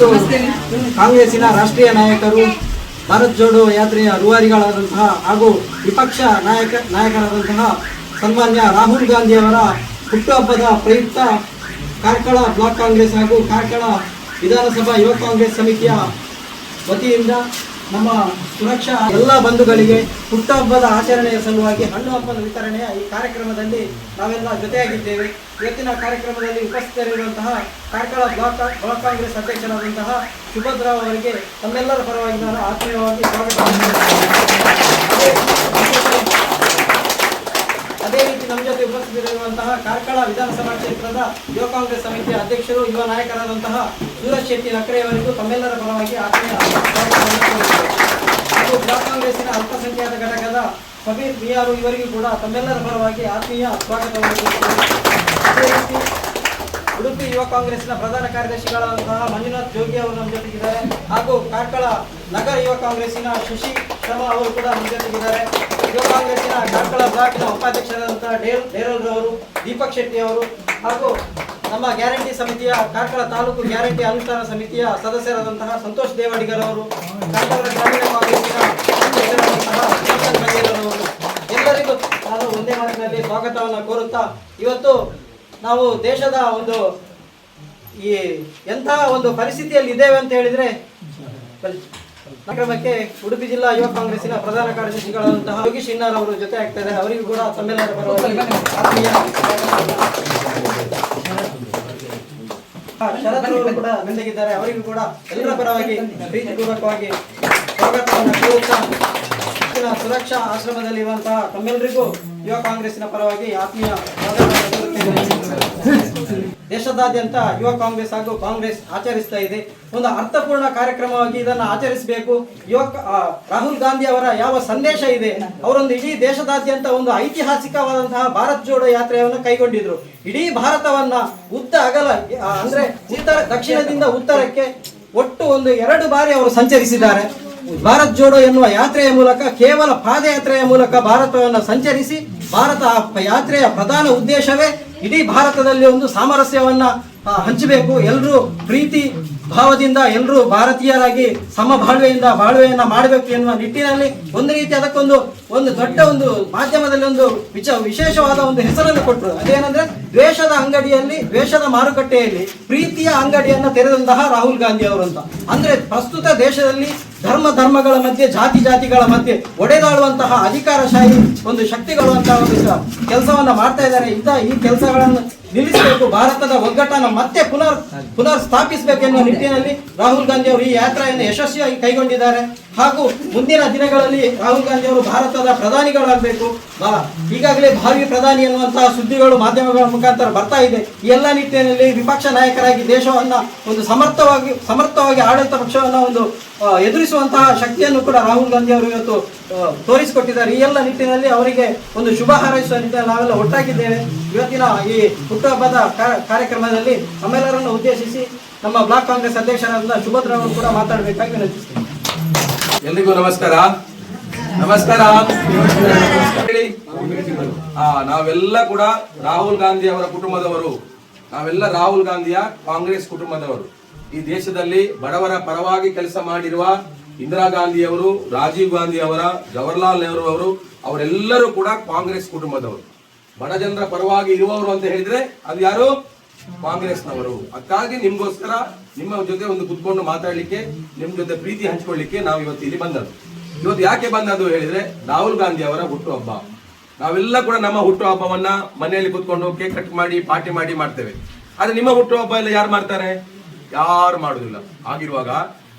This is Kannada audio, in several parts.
ಇವತ್ತು ಕಾಂಗ್ರೆಸ್ಸಿನ ರಾಷ್ಟ್ರೀಯ ನಾಯಕರು ಭಾರತ್ ಜೋಡೋ ಯಾತ್ರೆಯ ರೂವಾರಿಗಳಾದಂತಹ ಹಾಗೂ ವಿಪಕ್ಷ ನಾಯಕರಾದಂತಹ ಸನ್ಮಾನ್ಯ ರಾಹುಲ್ ಗಾಂಧಿಯವರ ಹುಟ್ಟುಹಬ್ಬದ ಪ್ರಯುಕ್ತ ಕಾರ್ಕಳ ಬ್ಲಾಕ್ ಕಾಂಗ್ರೆಸ್ ಹಾಗೂ ಕಾರ್ಕಳ ವಿಧಾನಸಭಾ ಯುವ ಕಾಂಗ್ರೆಸ್ ಸಮಿತಿಯ ವತಿಯಿಂದ ನಮ್ಮ ಸುರಕ್ಷಾ ಎಲ್ಲ ಬಂಧುಗಳಿಗೆ ಹುಟ್ಟುಹಬ್ಬದ ಆಚರಣೆಯ ಸಲುವಾಗಿ ಹಣ್ಣು ಹಬ್ಬದ ವಿತರಣೆಯ ಈ ಕಾರ್ಯಕ್ರಮದಲ್ಲಿ ನಾವೆಲ್ಲ ಜೊತೆಯಾಗಿದ್ದೇವೆ. ಇವತ್ತಿನ ಕಾರ್ಯಕ್ರಮದಲ್ಲಿ ಉಪಸ್ಥಿತರಿರುವಂತಹ ಕಾರ್ಕಳ ಬ್ಲಾಕ್ ಕಾಂಗ್ರೆಸ್ ಅಧ್ಯಕ್ಷರಾದಂತಹ ಸುಭದ್ರಾ ಅವರಿಗೆ ತಮ್ಮೆಲ್ಲರ ಪರವಾಗಿ ನಾನು ಆತ್ಮೀಯವಾಗಿ ಸ್ವಾಗತ. ಅದೇ ರೀತಿ ನಮ್ಮ ಜೊತೆ ಉಪಸ್ಥಿತರಿರುವಂತಹ ಕಾರ್ಕಳ ವಿಧಾನಸಭಾ ಕ್ಷೇತ್ರದ ಯುವ ಕಾಂಗ್ರೆಸ್ ಸಮಿತಿಯ ಅಧ್ಯಕ್ಷರು ಯುವ ನಾಯಕರಾದಂತಹ ಸೂರಜ್ ಶೆಟ್ಟಿ ನಕರೆಯವರಿಗೂ ತಮ್ಮೆಲ್ಲರ ಪರವಾಗಿ ಆತ್ಮೀಯ ಹಾಗೂ ಬ್ಲಾಕ್ ಕಾಂಗ್ರೆಸ್ಸಿನ ಅಲ್ಪಸಂಖ್ಯಾತ ಘಟಕದ ಸಬೀರ್ ಬಿಯಾರು ಇವರಿಗೂ ಕೂಡ ತಮ್ಮೆಲ್ಲರ ಪರವಾಗಿ ಆತ್ಮೀಯ ಸ್ವಾಗತವನ್ನು. ಅದೇ ರೀತಿ ಉಡುಪಿ ಯುವ ಕಾಂಗ್ರೆಸ್ನ ಪ್ರಧಾನ ಕಾರ್ಯದರ್ಶಿಗಳಾದಂತಹ ಮಂಜುನಾಥ್ ಜೋಗಿ ಅವರು ನಮ್ಮ ಜೊತೆಗಿದ್ದಾರೆ ಹಾಗೂ ಕಾರ್ಕಳ ನಗರ ಯುವ ಕಾಂಗ್ರೆಸ್ಸಿನ ಶಶಿ ಶರ್ಮಾ ಅವರು ಕೂಡ ನಮ್ಮ ಜೊತೆಗಿದ್ದಾರೆ. ಯುವ ಕಾಂಗ್ರೆಸ್ಸಿನ ಕಾರ್ಕಳ ಬ್ಲಾಕ್ನ ಉಪಾಧ್ಯಕ್ಷರಾದಂತಹ ಡೇರೋಲ್ ಅವರು, ದೀಪಕ್ ಶೆಟ್ಟಿ ಅವರು ಹಾಗೂ ನಮ್ಮ ಗ್ಯಾರಂಟಿ ಸಮಿತಿಯ ಕಾರ್ಕಳ ತಾಲೂಕು ಗ್ಯಾರಂಟಿ ಅನುಷ್ಠಾನ ಸಮಿತಿಯ ಸದಸ್ಯರಾದಂತಹ ಸಂತೋಷ್ ದೇವಾಡಿಗರ್ ಅವರು, ಕಾರ್ಕಳ ಗ್ರಾಮೀಣ ಕಾಂಗ್ರೆಸ್ಸಿನ ಅವರು, ಎಲ್ಲರಿಗೂ ನಾನು ಒಂದೇ ಮಾತಿನಲ್ಲಿ ಸ್ವಾಗತವನ್ನು ಕೋರುತ್ತಾ, ಇವತ್ತು ನಾವು ದೇಶದ ಒಂದು ಈ ಎಂತಹ ಒಂದು ಪರಿಸ್ಥಿತಿಯಲ್ಲಿ ಇದ್ದೇವೆ ಅಂತ ಹೇಳಿದ್ರೆ ಕಾರ್ಯಕ್ರಮಕ್ಕೆ ಉಡುಪಿ ಜಿಲ್ಲಾ ಯುವ ಕಾಂಗ್ರೆಸ್ಸಿನ ಪ್ರಧಾನ ಕಾರ್ಯದರ್ಶಿಗಳಾದಂತಹ ಯೋಗೀಶ್ ಇನ್ನಾರ್ ಅವರು ಜೊತೆ ಆಗ್ತಾ ಇದ್ದಾರೆ. ಅವರಿಗೂ ಕೂಡ ತಮ್ಮೆಲ್ಲರ ಪರವಾಗಿ ಆತ್ಮೀಯ ಶರತ್ ಅವರು ಕೂಡ ಬಂದಿದ್ದಾರೆ. ಅವರಿಗೂ ಕೂಡ ಎಲ್ಲರ ಪರವಾಗಿ ಪ್ರೀತಿಪೂರ್ವಕವಾಗಿ ಸ್ವಾಗತವನ್ನು ಕೋರುತ್ತಾ, ಸುರಕ್ಷಾ ಆಶ್ರಮದಲ್ಲಿರುವಂತಹ ತಮ್ಮೆಲ್ಲರಿಗೂ ಯುವ ಕಾಂಗ್ರೆಸ್ಸಿನ ಪರವಾಗಿ ಆತ್ಮೀಯ ಸ್ವಾಗತವನ್ನು ಕೋರುತ್ತೇನೆ. ದೇಶದಾದ್ಯಂತ ಯುವ ಕಾಂಗ್ರೆಸ್ ಹಾಗೂ ಕಾಂಗ್ರೆಸ್ ಆಚರಿಸ್ತಾ ಇದೆ. ಒಂದು ಅರ್ಥಪೂರ್ಣ ಕಾರ್ಯಕ್ರಮವಾಗಿ ಇದನ್ನು ಆಚರಿಸಬೇಕು. ರಾಹುಲ್ ಗಾಂಧಿ ಅವರ ಯಾವ ಸಂದೇಶ ಇದೆ, ಅವರೊಂದು ಇಡೀ ದೇಶದಾದ್ಯಂತ ಒಂದು ಐತಿಹಾಸಿಕವಾದಂತಹ ಭಾರತ್ ಜೋಡೋ ಯಾತ್ರೆಯನ್ನು ಕೈಗೊಂಡಿದ್ರು. ಇಡೀ ಭಾರತವನ್ನ ಉದ್ದ ಅಗಲ ಅಂದ್ರೆ ದಕ್ಷಿಣದಿಂದ ಉತ್ತರಕ್ಕೆ ಒಟ್ಟು ಒಂದು 2 ಬಾರಿ ಅವರು ಸಂಚರಿಸಿದ್ದಾರೆ. ಭಾರತ್ ಜೋಡೋ ಎನ್ನುವ ಯಾತ್ರೆಯ ಮೂಲಕ, ಕೇವಲ ಪಾದಯಾತ್ರೆಯ ಮೂಲಕ ಭಾರತವನ್ನು ಸಂಚರಿಸಿ, ಭಾರತ ಯಾತ್ರೆಯ ಪ್ರಧಾನ ಉದ್ದೇಶವೇ ಇಡೀ ಭಾರತದಲ್ಲಿ ಒಂದು ಸಾಮರಸ್ಯವನ್ನ ಹಂಚಬೇಕು, ಎಲ್ಲರೂ ಪ್ರೀತಿ ಭಾವದಿಂದ ಎಲ್ಲರೂ ಭಾರತೀಯರಾಗಿ ಬಾಳ್ವೆಯನ್ನ ಮಾಡಬೇಕು ಎನ್ನುವ ನಿಟ್ಟಿನಲ್ಲಿ ಒಂದು ರೀತಿ ಅದಕ್ಕೊಂದು ದೊಡ್ಡ ಒಂದು ಮಾಧ್ಯಮದಲ್ಲಿ ಒಂದು ವಿಶೇಷವಾದ ಒಂದು ಹೆಸರನ್ನು ಕೊಟ್ಟರು. ಅದೇನಂದ್ರೆ ದ್ವೇಷದ ಮಾರುಕಟ್ಟೆಯಲ್ಲಿ ಪ್ರೀತಿಯ ಅಂಗಡಿಯನ್ನ ತೆರೆದಂತಹ ರಾಹುಲ್ ಗಾಂಧಿ ಅವರು ಅಂತ. ಅಂದ್ರೆ ಪ್ರಸ್ತುತ ದೇಶದಲ್ಲಿ ಧರ್ಮಗಳ ಮಧ್ಯೆ, ಜಾತಿಗಳ ಮಧ್ಯೆ ಒಡೆದಾಡುವಂತಹ ಅಧಿಕಾರಶಾಹಿ ಒಂದು ಶಕ್ತಿಗಳು ಅಂತ ಒಂದು ಕೆಲಸವನ್ನ ಮಾಡ್ತಾ ಇದ್ದಾರೆ. ಈ ಕೆಲಸಗಳನ್ನು ನಿಲ್ಲಿಸಬೇಕು, ಭಾರತದ ಒಗ್ಗಟ್ಟನ್ನು ಮತ್ತೆ ಪುನರ್ ಸ್ಥಾಪಿಸಬೇಕು ಎನ್ನುವ ನಿಟ್ಟಿನಲ್ಲಿ ರಾಹುಲ್ ಗಾಂಧಿ ಅವರು ಈ ಯಾತ್ರೆಯನ್ನು ಯಶಸ್ವಿಯಾಗಿ ಕೈಗೊಂಡಿದ್ದಾರೆ. ಹಾಗೂ ಮುಂದಿನ ದಿನಗಳಲ್ಲಿ ರಾಹುಲ್ ಗಾಂಧಿ ಅವರು ಭಾರತದ ಪ್ರಧಾನಿಗಳಾಗಬೇಕು, ಈಗಾಗಲೇ ಭಾವಿ ಪ್ರಧಾನಿ ಎನ್ನುವಂತಹ ಸುದ್ದಿಗಳು ಮಾಧ್ಯಮಗಳ ಮುಖಾಂತರ ಬರ್ತಾ ಇದೆ. ಈ ಎಲ್ಲ ನಿಟ್ಟಿನಲ್ಲಿ ವಿಪಕ್ಷ ನಾಯಕರಾಗಿ ದೇಶವನ್ನ ಒಂದು ಸಮರ್ಥವಾಗಿ ಆಡಳಿತ ಪಕ್ಷವನ್ನ ಒಂದು ಎದುರಿಸುವಂತಹ ಶಕ್ತಿಯನ್ನು ಕೂಡ ರಾಹುಲ್ ಗಾಂಧಿ ಅವರು ಇವತ್ತು ತೋರಿಸಿಕೊಟ್ಟಿದ್ದಾರೆ. ಈ ಎಲ್ಲ ನಿಟ್ಟಿನಲ್ಲಿ ಅವರಿಗೆ ಒಂದು ಶುಭ ಹಾರೈಸುವ ನಿಟ್ಟಿನಲ್ಲಿ ನಾವೆಲ್ಲ ಒಟ್ಟಾಗಿದ್ದೇವೆ. ಇವತ್ತಿನ ಈ ಹುಟ್ಟುಹಬ್ಬದ ಕಾರ್ಯಕ್ರಮದಲ್ಲಿ ನಮ್ಮೆಲ್ಲರನ್ನು ಉದ್ದೇಶಿಸಿ ನಮ್ಮ ಬ್ಲಾಕ್ ಕಾಂಗ್ರೆಸ್ ಅಧ್ಯಕ್ಷರಾದ ಸುಭದ್ರಾ ಅವರು ಕೂಡ ಮಾತಾಡಬೇಕಾಗಿ ವಿನಂತಿಸ್ತೇನೆ. ಎಲ್ರಿಗೂ ನಮಸ್ಕಾರ. ನಾವೆಲ್ಲ ಕೂಡ ರಾಹುಲ್ ಗಾಂಧಿ ಅವರ ಕುಟುಂಬದವರು, ನಾವೆಲ್ಲ ರಾಹುಲ್ ಗಾಂಧಿಯ ಕಾಂಗ್ರೆಸ್ ಕುಟುಂಬದವರು. ಈ ದೇಶದಲ್ಲಿ ಬಡವರ ಪರವಾಗಿ ಕೆಲಸ ಮಾಡಿರುವ ಇಂದಿರಾ ಗಾಂಧಿ ಅವರು, ರಾಜೀವ್ ಗಾಂಧಿ ಅವರ, ಜವಾಹರ್ಲಾಲ್ ನೆಹರು ಅವರು, ಅವರೆಲ್ಲರೂ ಕೂಡ ಕಾಂಗ್ರೆಸ್ ಕುಟುಂಬದವರು. ಬಡ ಜನರ ಪರವಾಗಿ ಇರುವವರು ಅಂತ ಹೇಳಿದ್ರೆ ಅದು ಯಾರು? ಕಾಂಗ್ರೆಸ್ನವರು. ಅದಕ್ಕಾಗಿ ನಿಮ್ಗೋಸ್ಕರ ನಿಮ್ಮ ಜೊತೆ ಒಂದು ಕುತ್ಕೊಂಡು ಮಾತಾಡ್ಲಿಕ್ಕೆ, ನಿಮ್ ಜೊತೆ ಪ್ರೀತಿ ಹಂಚ್ಕೊಳ್ಳಿಕ್ಕೆ ನಾವು ಇವತ್ತು ಇಲ್ಲಿ ಬಂದದ್ದು. ಇವತ್ತು ಯಾಕೆ ಬಂದದ್ದು ಹೇಳಿದ್ರೆ ರಾಹುಲ್ ಗಾಂಧಿ ಅವರ ಹುಟ್ಟುಹಬ್ಬ. ನಾವೆಲ್ಲ ಕೂಡ ನಮ್ಮ ಹುಟ್ಟುಹಬ್ಬವನ್ನ ಮನೆಯಲ್ಲಿ ಕುತ್ಕೊಂಡು ಕೇಕ್ ಕಟ್ ಮಾಡಿ ಪಾರ್ಟಿ ಮಾಡಿ ಮಾಡ್ತೇವೆ. ಆದ್ರೆ ನಿಮ್ಮ ಹುಟ್ಟುಹಬ್ಬ ಎಲ್ಲ ಯಾರು ಮಾಡ್ತಾರೆ? ಯಾರು ಮಾಡುದಿಲ್ಲ. ಆಗಿರುವಾಗ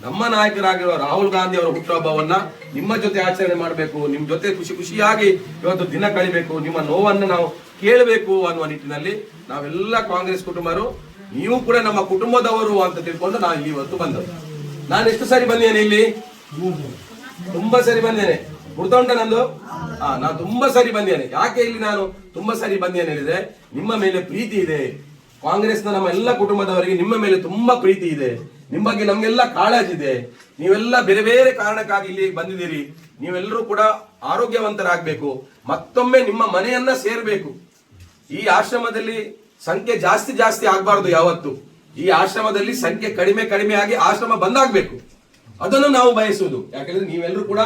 ನಮ್ಮ ನಾಯಕರಾಗಿರುವ ರಾಹುಲ್ ಗಾಂಧಿ ಅವರ ಹುಟ್ಟುಹಬ್ಬವನ್ನ ನಿಮ್ಮ ಜೊತೆ ಆಚರಣೆ ಮಾಡಬೇಕು, ನಿಮ್ ಜೊತೆ ಖುಷಿಯಾಗಿ ಇವತ್ತು ದಿನ ಕಳಿಬೇಕು, ನಿಮ್ಮ ನೋವನ್ನು ನಾವು ಕೇಳಬೇಕು ಅನ್ನುವ ನಿಟ್ಟಿನಲ್ಲಿ ನಾವೆಲ್ಲ ಕಾಂಗ್ರೆಸ್ ಕುಟುಂಬರು, ನೀವು ಕೂಡ ನಮ್ಮ ಕುಟುಂಬದವರು ಅಂತ ತಿಳ್ಕೊಂಡು ನಾನು ಇಲ್ಲಿ ಇವತ್ತು ಬಂದದ್ದು. ನಾನು ಎಷ್ಟು ಸಾರಿ ಬಂದೇನೆ ಇಲ್ಲಿ? ತುಂಬಾ ಸರಿ ಬಂದೇನೆ. ಗುರ್ತುಂಟ ನಂದು? ನಾನು ತುಂಬಾ ಸರಿ ಬಂದೇನೆ. ಯಾಕೆ ಇಲ್ಲಿ ನಾನು ತುಂಬಾ ಸರಿ ಬಂದೇನೆ ಹೇಳಿದ್ರೆ, ನಿಮ್ಮ ಮೇಲೆ ಪ್ರೀತಿ ಇದೆ. ಕಾಂಗ್ರೆಸ್ನ ನಮ್ಮ ಎಲ್ಲ ಕುಟುಂಬದವರಿಗೆ ನಿಮ್ಮ ಮೇಲೆ ತುಂಬಾ ಪ್ರೀತಿ ಇದೆ, ನಿಮ್ಮ ಬಗ್ಗೆ ನಮ್ಗೆಲ್ಲ ಕಾಳಜಿ ಇದೆ. ನೀವೆಲ್ಲ ಬೇರೆ ಬೇರೆ ಕಾರಣಕ್ಕಾಗಿ ಇಲ್ಲಿ ಬಂದಿದ್ದೀರಿ. ನೀವೆಲ್ಲರೂ ಕೂಡ ಆರೋಗ್ಯವಂತರಾಗಬೇಕು, ಮತ್ತೊಮ್ಮೆ ನಿಮ್ಮ ಮನೆಯನ್ನ ಸೇರ್ಬೇಕು. ಈ ಆಶ್ರಮದಲ್ಲಿ ಸಂಖ್ಯೆ ಜಾಸ್ತಿ ಆಗ್ಬಾರ್ದು ಯಾವತ್ತು. ಈ ಆಶ್ರಮದಲ್ಲಿ ಸಂಖ್ಯೆ ಕಡಿಮೆ ಆಗಿ ಆಶ್ರಮ ಬಂದಾಗಬೇಕು. ಅದನ್ನು ನಾವು ಬಯಸುವುದು. ಯಾಕಂದ್ರೆ ನೀವೆಲ್ಲರೂ ಕೂಡ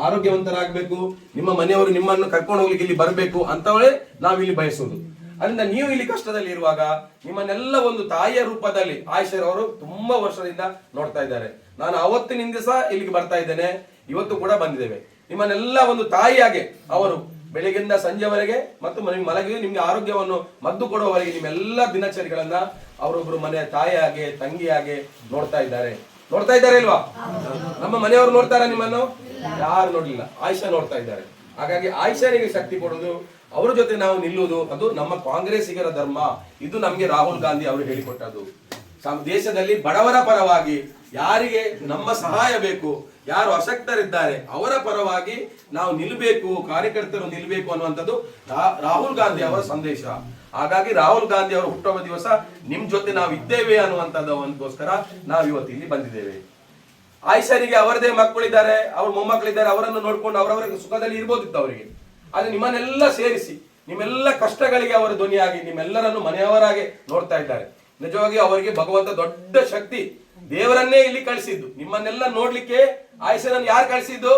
ಆರೋಗ್ಯವಂತರಾಗಬೇಕು, ನಿಮ್ಮ ಮನೆಯವರು ನಿಮ್ಮನ್ನು ಕರ್ಕೊಂಡು ಹೋಗ್ಲಿಕ್ಕೆ ಇಲ್ಲಿ ಬರಬೇಕು ಅಂತವೇ ನಾವು ಇಲ್ಲಿ ಬಯಸುವುದು. ಅದರಿಂದ ನೀವು ಇಲ್ಲಿ ಕಷ್ಟದಲ್ಲಿ ಇರುವಾಗ ನಿಮ್ಮನ್ನೆಲ್ಲ ಒಂದು ತಾಯಿಯ ರೂಪದಲ್ಲಿ ಆಯಿಷರವರು ತುಂಬಾ ವರ್ಷದಿಂದ ನೋಡ್ತಾ ಇದ್ದಾರೆ. ನಾನು ಅವತ್ತಿನಿಂದ ಸಹ ಇಲ್ಲಿಗೆ ಬರ್ತಾ ಇದ್ದೇನೆ, ಇವತ್ತು ಕೂಡ ಬಂದಿದ್ದೇವೆ. ನಿಮ್ಮನ್ನೆಲ್ಲ ಒಂದು ತಾಯಿಯಾಗೆ ಅವರು ಬೆಳಗಿಂದ ಸಂಜೆವರೆಗೆ ಮತ್ತು ಮಲಗಿ ನಿಮ್ಗೆ ಆರೋಗ್ಯವನ್ನು ಮದ್ದು ಕೊಡುವವರೆಗೆ ನಿಮ್ಮೆಲ್ಲ ದಿನಚರಿಗಳನ್ನ ಅವರೊಬ್ರು ಮನೆಯ ತಾಯಿಯಾಗೆ ತಂಗಿಯಾಗೆ ನೋಡ್ತಾ ಇದ್ದಾರೆ ಇಲ್ವಾ? ನಮ್ಮ ಮನೆಯವರು ನೋಡ್ತಾರ ನಿಮ್ಮನ್ನು? ಯಾರು ನೋಡ್ಲಿಲ್ಲ, ಆಯಿಷಾ ನೋಡ್ತಾ ಇದ್ದಾರೆ. ಹಾಗಾಗಿ ಆಯಿಷಾರಿಗೆ ಶಕ್ತಿ ಕೊಡುವುದು, ಅವರ ಜೊತೆ ನಾವು ನಿಲ್ಲುವುದು, ಅದು ನಮ್ಮ ಕಾಂಗ್ರೆಸ್ಸಿಗರ ಧರ್ಮ. ಇದು ನಮ್ಗೆ ರಾಹುಲ್ ಗಾಂಧಿ ಅವರು ಹೇಳಿಕೊಟ್ಟದ್ದು. ದೇಶದಲ್ಲಿ ಬಡವರ ಪರವಾಗಿ ಯಾರಿಗೆ ನಮ್ಮ ಸಹಾಯ ಬೇಕು, ಯಾರು ಅಶಕ್ತರಿದ್ದಾರೆ ಅವರ ಪರವಾಗಿ ನಾವು ನಿಲ್ಬೇಕು, ಕಾರ್ಯಕರ್ತರು ನಿಲ್ಬೇಕು ಅನ್ನುವಂಥದ್ದು ರಾಹುಲ್ ಗಾಂಧಿ ಅವರ ಸಂದೇಶ. ಹಾಗಾಗಿ ರಾಹುಲ್ ಗಾಂಧಿ ಅವರ ಹುಟ್ಟುಹಬ್ಬ ದಿವಸ ನಿಮ್ ಜೊತೆ ನಾವು ಇದ್ದೇವೆ ಅನ್ನುವಂಥದ್ದಕ್ಕೋಸ್ಕರ ನಾವು ಇವತ್ತು ಇಲ್ಲಿ ಬಂದಿದ್ದೇವೆ. ಆಯಿಷರಿಗೆ ಅವರದೇ ಮಕ್ಕಳಿದ್ದಾರೆ, ಅವ್ರ ಮೊಮ್ಮಕ್ಕಳಿದ್ದಾರೆ, ಅವರನ್ನು ನೋಡ್ಕೊಂಡು ಅವರವರ ಸುಖದಲ್ಲಿ ಇರ್ಬೋದಿತ್ತು ಅವರಿಗೆ. ಆದ್ರೆ ನಿಮ್ಮನ್ನೆಲ್ಲ ಸೇರಿಸಿ ನಿಮ್ಮೆಲ್ಲ ಕಷ್ಟಗಳಿಗೆ ಅವರ ಧ್ವನಿಯಾಗಿ ನಿಮ್ಮೆಲ್ಲರನ್ನು ಮನೆಯವರಾಗಿ ನೋಡ್ತಾ ಇದ್ದಾರೆ. ನಿಜವಾಗಿ ಅವರಿಗೆ ಭಗವಂತ ದೊಡ್ಡ ಶಕ್ತಿ, ದೇವರನ್ನೇ ಇಲ್ಲಿ ಕಳಿಸಿದ್ದು. ನಿಮ್ಮನ್ನೆಲ್ಲ ನೋಡ್ಲಿಕ್ಕೆ ಆಯಿಷರನ್ನು ಯಾರು ಕಳಿಸಿದ್ದು?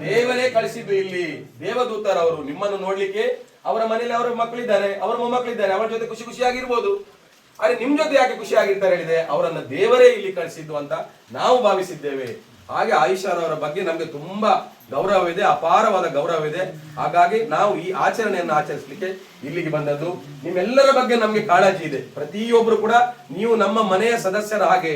ದೇವರೇ ಕಳಿಸಿದ್ದು. ಇಲ್ಲಿ ದೇವದೂತರವರು ನಿಮ್ಮನ್ನು ನೋಡ್ಲಿಕ್ಕೆ ಅವರ ಮನೆಯಲ್ಲಿ ಅವರ ಮಕ್ಕಳಿದ್ದಾರೆ, ಅವರ ಮೊಮ್ಮಕ್ಕಳಿದ್ದಾರೆ, ಅವರ ಜೊತೆ ಖುಷಿಯಾಗಿರ್ಬೋದು. ಆದ್ರೆ ನಿಮ್ ಜೊತೆ ಯಾಕೆ ಖುಷಿಯಾಗಿರ್ತಾರೆ ಹೇಳಿದೆ, ಅವರನ್ನ ದೇವರೇ ಇಲ್ಲಿ ಕಳಿಸಿದ್ದು ಅಂತ ನಾವು ಭಾವಿಸಿದ್ದೇವೆ. ಹಾಗೆ ಆಯಿಷಾರವರ ಬಗ್ಗೆ ನಮ್ಗೆ ತುಂಬಾ ಗೌರವ ಇದೆ, ಅಪಾರವಾದ ಗೌರವ ಇದೆ. ಹಾಗಾಗಿ ನಾವು ಈ ಆಚರಣೆಯನ್ನು ಆಚರಿಸಲಿಕ್ಕೆ ಇಲ್ಲಿಗೆ ಬಂದದ್ದು. ನಿಮ್ಮೆಲ್ಲರ ಬಗ್ಗೆ ನಮ್ಗೆ ಕಾಳಜಿ ಇದೆ. ಪ್ರತಿಯೊಬ್ರು ಕೂಡ ನೀವು ನಮ್ಮ ಮನೆಯ ಸದಸ್ಯರ ಹಾಗೆ,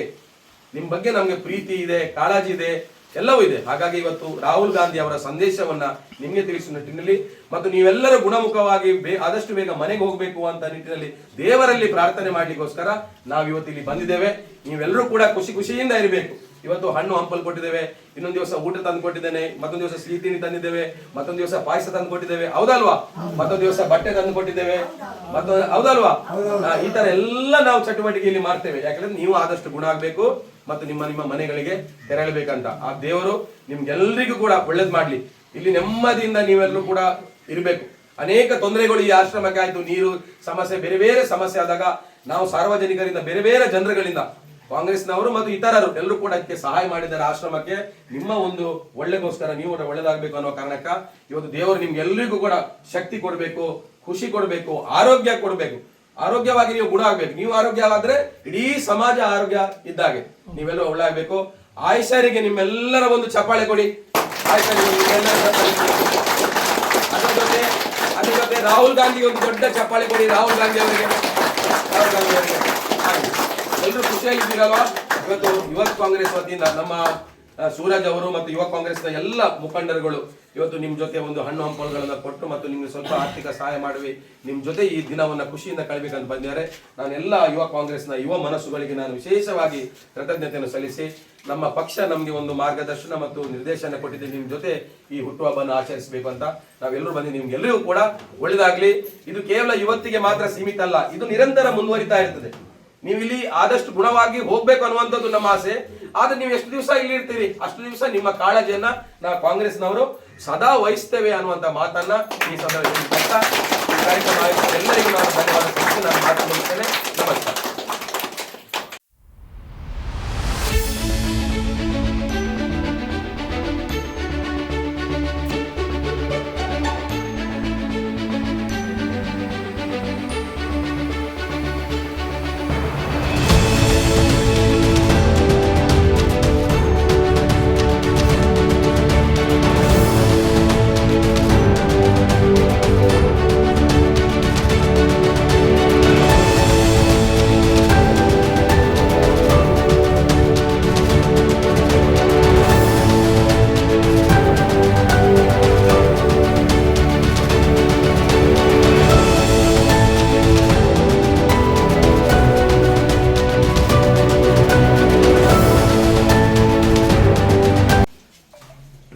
ನಿಮ್ ಬಗ್ಗೆ ನಮ್ಗೆ ಪ್ರೀತಿ ಇದೆ, ಕಾಳಜಿ ಇದೆ, ಎಲ್ಲವೂ ಇದೆ. ಹಾಗಾಗಿ ಇವತ್ತು ರಾಹುಲ್ ಗಾಂಧಿ ಅವರ ಸಂದೇಶವನ್ನ ನಿಮ್ಗೆ ತಿಳಿಸುವ ನಿಟ್ಟಿನಲ್ಲಿ ಮತ್ತು ನೀವೆಲ್ಲರೂ ಗುಣಮುಖವಾಗಿ ಆದಷ್ಟು ಬೇಗ ಮನೆಗೆ ಹೋಗ್ಬೇಕು ಅಂತ ನಿಟ್ಟಿನಲ್ಲಿ ದೇವರಲ್ಲಿ ಪ್ರಾರ್ಥನೆ ಮಾಡ್ಲಿಕ್ಕೋಸ್ಕರ ನಾವು ಇವತ್ತು ಇಲ್ಲಿ ಬಂದಿದ್ದೇವೆ. ನೀವೆಲ್ಲರೂ ಕೂಡ ಖುಷಿಯಿಂದ ಇರಬೇಕು. ಇವತ್ತು ಹಣ್ಣು ಹಂಪಲು ಕೊಟ್ಟಿದ್ದೇವೆ, ಇನ್ನೊಂದು ದಿವಸ ಊಟ ತಂದು ಕೊಟ್ಟಿದ್ದೇನೆ, ಮತ್ತೊಂದು ದಿವಸ ಸಿಹಿ ತಿಂಡಿ ತಂದಿದ್ದೇವೆ, ಮತ್ತೊಂದು ದಿವಸ ಪಾಯಸ ತಂದು ಕೊಟ್ಟಿದ್ದೇವೆ, ಹೌದಲ್ವಾ? ಮತ್ತೊಂದು ದಿವಸ ಬಟ್ಟೆ ತಂದು ಕೊಟ್ಟಿದ್ದೇವೆ, ಹೌದಲ್ವಾ? ಈ ತರ ಎಲ್ಲ ನಾವು ಚಟುವಟಿಕೆಯಲ್ಲಿ ಮಾಡ್ತೇವೆ. ಯಾಕಂದ್ರೆ ನೀವು ಆದಷ್ಟು ಗುಣ ಆಗ್ಬೇಕು ಮತ್ತು ನಿಮ್ಮ ಮನೆಗಳಿಗೆ ತೆರಳಬೇಕಂತ ಆ ದೇವರು ನಿಮ್ಗೆಲ್ರಿಗೂ ಕೂಡ ಒಳ್ಳೇದ್ ಮಾಡ್ಲಿ. ಇಲ್ಲಿ ನೆಮ್ಮದಿಯಿಂದ ನೀವೆಲ್ಲರೂ ಕೂಡ ಇರಬೇಕು. ಅನೇಕ ತೊಂದರೆಗಳು ಈ ಆಶ್ರಮಕ್ಕೆ ಆಯ್ತು, ನೀರು ಸಮಸ್ಯೆ, ಬೇರೆ ಸಮಸ್ಯೆ ಆದಾಗ ನಾವು ಸಾರ್ವಜನಿಕರಿಂದ ಬೇರೆ ಜನರುಗಳಿಂದ ಕಾಂಗ್ರೆಸ್ನವರು ಮತ್ತು ಇತರರು ಎಲ್ಲರೂ ಕೂಡ ಅದಕ್ಕೆ ಸಹಾಯ ಮಾಡಿದ್ದಾರೆ ಆಶ್ರಮಕ್ಕೆ. ನಿಮ್ಮ ಒಂದು ಒಳ್ಳೆಗೋಸ್ಕರ ನೀವು ಒಳ್ಳೇದಾಗಬೇಕು ಅನ್ನೋ ಕಾರಣಕ್ಕ ಇವತ್ತು ದೇವರು ನಿಮ್ಗೆಲ್ಲರಿಗೂ ಕೂಡ ಶಕ್ತಿ ಕೊಡಬೇಕು, ಖುಷಿ ಕೊಡಬೇಕು, ಆರೋಗ್ಯ ಕೊಡಬೇಕು. ಆರೋಗ್ಯವಾಗಿ ನೀವು ಗುಣ ಆಗ್ಬೇಕು. ನೀವು ಆರೋಗ್ಯವಾದ್ರೆ ಇಡೀ ಸಮಾಜ ಆರೋಗ್ಯ ಇದ್ದಾಗೆ. ನೀವೆಲ್ಲ ಒಳ್ಳೆಯಾಗಬೇಕು. ಆಯಿಷರಿಗೆ ನಿಮ್ಮೆಲ್ಲರ ಒಂದು ಚಪ್ಪಾಳೆ ಕೊಡಿ. ಅದ್ರ ಜೊತೆ ರಾಹುಲ್ ಗಾಂಧಿಗೆ ಒಂದು ದೊಡ್ಡ ಚಪ್ಪಾಳೆ ಕೊಡಿ. ರಾಹುಲ್ ಗಾಂಧಿ ಅವರಿಗೆ ಎಲ್ಲರೂ ಖುಷಿಯಾಗಿದ್ದೀರಲ್ವಾ? ಇವತ್ತು ಯುವ ಕಾಂಗ್ರೆಸ್ ವತಿಯಿಂದ ನಮ್ಮ ಸೂರಜ್ ಅವರು ಮತ್ತು ಯುವ ಕಾಂಗ್ರೆಸ್ನ ಎಲ್ಲ ಮುಖಂಡರುಗಳು ಇವತ್ತು ನಿಮ್ ಜೊತೆ ಒಂದು ಹಣ್ಣು ಹಂಪಲುಗಳನ್ನ ಕೊಟ್ಟು ಮತ್ತು ನಿಮ್ಗೆ ಸ್ವಲ್ಪ ಆರ್ಥಿಕ ಸಹಾಯ ಮಾಡುವಿ, ನಿಮ್ ಜೊತೆ ಈ ದಿನವನ್ನ ಖುಷಿಯಿಂದ ಕಳಬೇಕಂತ ಬಂದಿದ್ದಾರೆ. ನಾನು ಎಲ್ಲ ಯುವ ಕಾಂಗ್ರೆಸ್ನ ಯುವ ಮನಸ್ಸುಗಳಿಗೆ ನಾನು ವಿಶೇಷವಾಗಿ ಕೃತಜ್ಞತೆಯನ್ನು ಸಲ್ಲಿಸಿ, ನಮ್ಮ ಪಕ್ಷ ನಮ್ಗೆ ಒಂದು ಮಾರ್ಗದರ್ಶನ ಮತ್ತು ನಿರ್ದೇಶನ ಕೊಟ್ಟಿದೆ, ನಿಮ್ ಜೊತೆ ಈ ಹುಟ್ಟುಹಬ್ಬವನ್ನು ಆಚರಿಸಬೇಕು ಅಂತ ನಾವೆಲ್ಲರೂ ಬಂದು ನಿಮ್ಗೆಲ್ಲರಿಗೂ ಕೂಡ ಒಳ್ಳೆದಾಗ್ಲಿ. ಇದು ಕೇವಲ ಇವತ್ತಿಗೆ ಮಾತ್ರ ಸೀಮಿತ ಅಲ್ಲ, ಇದು ನಿರಂತರ ಮುಂದುವರಿತಾ ಇರ್ತದೆ. ನೀವು ಇಲ್ಲಿ ಆದಷ್ಟು ಗುಣವಾಗಿ ಹೋಗ್ಬೇಕು ಅನ್ನುವಂಥದ್ದು ನಮ್ಮ ಆಸೆ. ಆದ್ರೆ ನೀವು ಎಷ್ಟು ದಿವಸ ಇಲ್ಲಿ ಇರ್ತೀರಿ ಅಷ್ಟು ದಿವಸ ನಿಮ್ಮ ಕಾಳಜಿಯನ್ನ ನಾವು ಕಾಂಗ್ರೆಸ್ನವರು ಸದಾ ವಹಿಸ್ತೇವೆ ಅನ್ನುವಂತ ಮಾತನ್ನ ಈ ಸಂದರ್ಭದಲ್ಲಿ ಕಾರ್ಯಕ್ರಮ ಎಲ್ಲರಿಗೂ ನಾನು ಧನ್ಯವಾದ ತಿಳಿಸಿ ನಾನು ಮಾತು ಮುಗಿಸ್ತೇನೆ. ನಮಸ್ಕಾರ.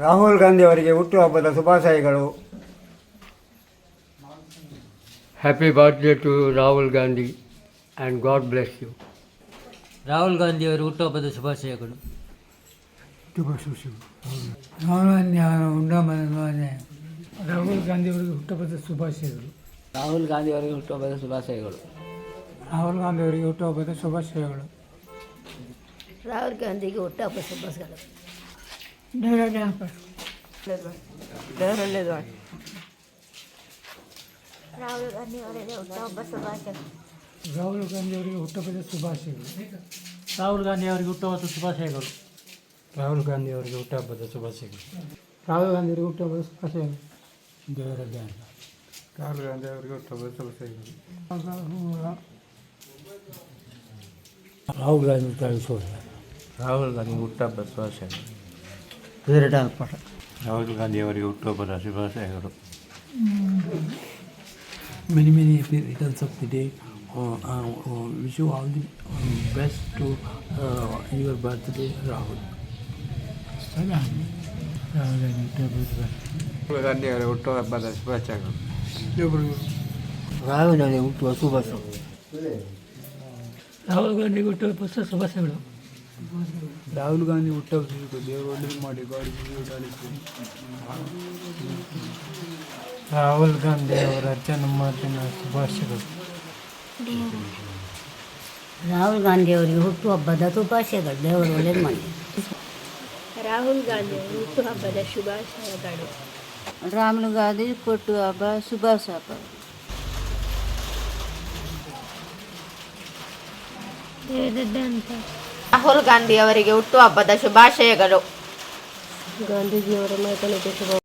ರಾಹುಲ್ ಗಾಂಧಿ ಅವರಿಗೆ ಹುಟ್ಟುಹಬ್ಬದ ಶುಭಾಶಯಗಳು. Happy birthday to Rahul Gandhi and God bless you. Rahul Gandhi ಅವರು ಹುಟ್ಟುಹಬ್ಬದ ಶುಭಾಶಯಗಳು. ರಾಹುಲ್ ಗಾಂಧಿ ಅವರಿಗೆ ಹುಟ್ಟುಹಬ್ಬದ ಶುಭಾಶಯಗಳು. ರಾಹುಲ್ ಗಾಂಧಿ ಅವರಿಗೆ ಹುಟ್ಟುಹಬ್ಬದ ಶುಭಾಶಯಗಳು. ರಾಹುಲ್ ಗಾಂಧಿ ಅವರಿಗೆ ಹುಟ್ಟುಹಬ್ಬದ ಶುಭಾಶಯಗಳು. ರಾಹುಲ್ ಗಾಂಧಿಗೆ ಹುಟ್ಟುಹಬ್ಬ ಶುಭಾಶಯಗಳು. ರಾಹುಲ್ ಗಾಂಧಿ ಅವರಿಗೆ ಹುಟ್ಟುಹಬ್ಬ ಶುಭಾಶಯಗಳು. ರಾಹುಲ್ ಗಾಂಧಿ ಅವರಿಗೆ ಹುಟ್ಟುಹಬ್ಬದ ಶುಭಾಶಯಗಳು. ರಾಹುಲ್ ಗಾಂಧಿ ಅವರಿಗೆ ಹುಟ್ಟುಹಬ್ಬದ ಶುಭಾಶಯಗಳು. ರಾಹುಲ್ ಗಾಂಧಿ ಅವರಿಗೆ ಹುಟ್ಟುಹಬ್ಬದ ಶುಭಾಶಯಗಳು. ರಾಹುಲ್ ಗಾಂಧಿ ಅವರಿಗೆ ಹುಟ್ಟುಹಬ್ಬದ ಶುಭಾಶಯಗಳು. ದೇವರಲ್ಲಿ ರಾಹುಲ್ ಗಾಂಧಿ ಅವರಿಗೆ ಹುಟ್ಟುಹಬ್ಬದ ಶುಭಾಶಯಗಳು. ರಾಹುಲ್ ಗಾಂಧಿ ರಾಹುಲ್ ಗಾಂಧಿ ಹುಟ್ಟುಹಬ್ಬದ ಶುಭಾಶಯಗಳು. ರಾಹುಲ್ ಗಾಂಧಿ ಅವರಿಗೆ ಹುಟ್ಟುಹಬ್ಬದ ಶುಭಾಶಯಗಳು. many happy returns of the day. Wish you all the best to your birthday, Rahul. Rahul Gandhi ಅವರ ಹುಟ್ಟುಹಬ್ಬದ ಶುಭಾಶಯಗಳು. ರಾಹುಲ್ ಗಾಂಧಿ ಹುಟ್ಟುವ ಶುಭಾಶಯಗಳು. ರಾಹುಲ್ ಗಾಂಧಿ ಹುಟ್ಟುಹಬ್ಬದ ಶುಭಾಶಯಗಳು. ರಾಹುಲ್ ಗಾಂಧಿ ಹುಟ್ಟುಹಬ್ಬ ದೇವರು ಒಳ್ಳೆಯದು ಮಾಡಿ ರಾಹುಲ್ ಗಾಂಧಿ ಅವರ ಜನ್ಮದಿನ ಶುಭಾಶಯಗಳು. ರಾಹುಲ್ ಗಾಂಧಿ ಅವರಿಗೆ ಹುಟ್ಟುಹಬ್ಬದ ಶುಭಾಶಯಗಳು. ದೇವರು ಒಳ್ಳೇದು ಮಾಡಿ. ರಾಹುಲ್ ಗಾಂಧಿ ಹುಟ್ಟುಹಬ್ಬದ ಶುಭಾಶಯಗಳು. ರಾಹುಲ್ ಗಾಂಧಿ ಹುಟ್ಟುಹಬ್ಬ ಶುಭಾಶಯಗಳು. ರಾಹುಲ್ ಗಾಂಧಿ ಅವರಿಗೆ ಹುಟ್ಟುಹಬ್ಬದ ಶುಭಾಶಯಗಳು. ಗಾಂಧೀಜಿಯವರ ಮಾತನಾಡಿದ ಶುಭ